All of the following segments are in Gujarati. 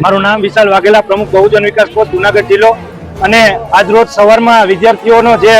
મારું નામ વિશાલ વાઘેલા, પ્રમુખ બહુજન વિકાસ કોચ જુનાગઢ જિલ્લો. અને આજ રોજ સવારમાં વિદ્યાર્થીઓનો જે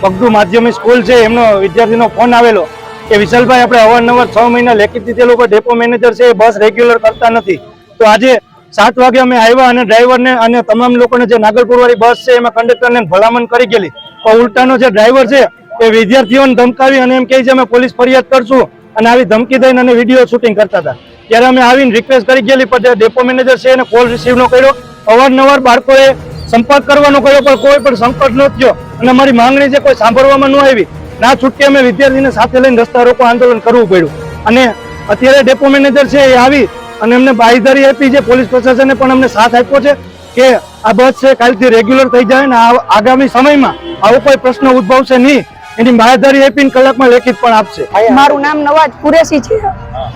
પગડું માધ્યમિક સ્કૂલ છે એમનો વિદ્યાર્થીનો ફોન આવેલો કે વિશાલભાઈ આપણે અવારનવાર 6 મહિના લેખિત દીધેલું પણ ડેપો મેનેજર છે એ બસ રેગ્યુલર કરતા નથી. તો આજે 7 વાગે અમે આવ્યા અને ડ્રાઈવરને અને તમામ લોકોને જે નાગલપુર વાળી બસ છે એમાં કંડક્ટરને ભલામણ કરી ગયેલી, પણ ઉલટાનો જે ડ્રાઈવર છે એ વિદ્યાર્થીઓને ધમકાવી અને એમ કહે છે અમે પોલીસ ફરિયાદ કરશું અને આવી ધમકી દઈને અને વિડીયો શૂટિંગ કરતા હતા. ત્યારે અમે આવીને રિક્વેસ્ટ કરી ગયેલી, પણ ડેપો મેનેજર છે એને કોલ રિસીવ ન કર્યો. અવારનવાર બાળકોએ સંપર્ક કરવાનો કર્યો પણ કોઈ પણ સંપર્ક ન થયો અને અમારી માંગણી છે કોઈ સાંભળવામાં ન આવી. ના છૂટકે અમે વિદ્યાર્થીને સાથે લઈને રસ્તા રોકો આંદોલન કરવું પડ્યું. અને અત્યારે ડેપો મેનેજર છે એ આવી અને અમને બાંયધરી આપી છે, પોલીસ પ્રશાસને પણ અમને સાથ આપ્યો છે કે આ બસ છે કાલથી રેગ્યુલર થઈ જાય ને આગામી સમયમાં આવો કોઈ પ્રશ્ન ઉદ્ભવશે નહીં એની બાંયધરી આપીને કલાકમાં લેખિત પણ આપશે. મારું નામ નવાજ કુરેશી છે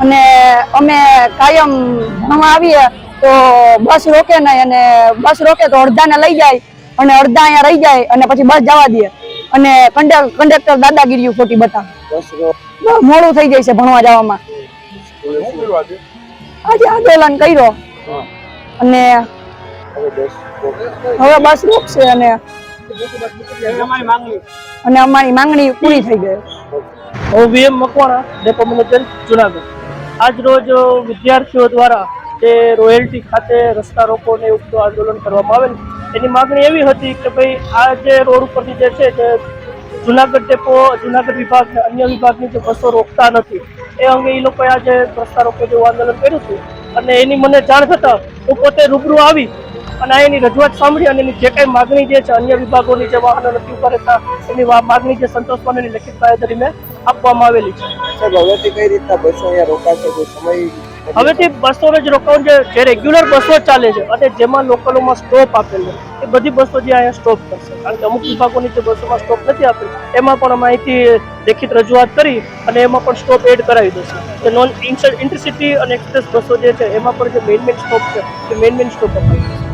અને અમે કાયમ ભણવા આવીએ તો બસ રોકે નહીં અને બસ રોકે તો અડધાને લઈ જાય અને અડધા અહીંયા રહી જાય અને પછી બસ જવા દે અને કંડક્ટર દાદાગીરી ખોટી બતાવે. મોડું થઈ જાય છે ભણવા જવામાં. આજે આંદોલન કર્યો અને હવે બસ રોકશે અને અમારી માંગણી પૂરી થઈ ગઈ. હું VM Makwana, depot manager Junagadh. આજ રોજ વિદ્યાર્થીઓ દ્વારા જે રોયલ્ટી ખાતે રસ્તા રોકો ને એવું આંદોલન કરવામાં આવેલ, એની માંગણી એવી હતી કે ભાઈ આ જે રોડ ઉપરથી જે છે તે જુનાગઢ ડેપો, જુનાગઢ વિભાગ ને અન્ય વિભાગની જે બસો રોકતા નથી એ અંગે એ લોકોએ આજે રસ્તા રોકો જેવું આંદોલન કર્યું હતું. અને એની મને જાણ થતાં હું પોતે રૂબરૂ આવી અને એની રજૂઆત સાંભળી અને એની જે કંઈ માગણી જે છે અન્ય વિભાગોની જે વાહનો નથી ઉપાડતા એની માગણી જે સંતોષવાની એની લેખિત બાંયધરી મેં આપવામાં આવેલી છે. હવેથી કઈ રીતના બસો અહીંયા રોકાશે? કોઈ સમય હવેથી બસોનો જ રોકાણ જે રેગ્યુલર બસો ચાલે છે અને જેમાં લોકલોમાં સ્ટોપ આપેલો એ બધી બસો જે અહીંયા સ્ટોપ કરશે. કારણ કે અમુક વિભાગોની જે બસોમાં સ્ટોપ નથી આપેલ એમાં પણ અમે અહીંથી લેખિત રજૂઆત કરી અને એમાં પણ સ્ટોપ એડ કરાવી દેશે. જે નોન ઇન્ટરસિટી અને એક્સપ્રેસ બસો જે છે એમાં પણ જે મેઇન સ્ટોપ છે એ મેઇન સ્ટોપ અપાવી.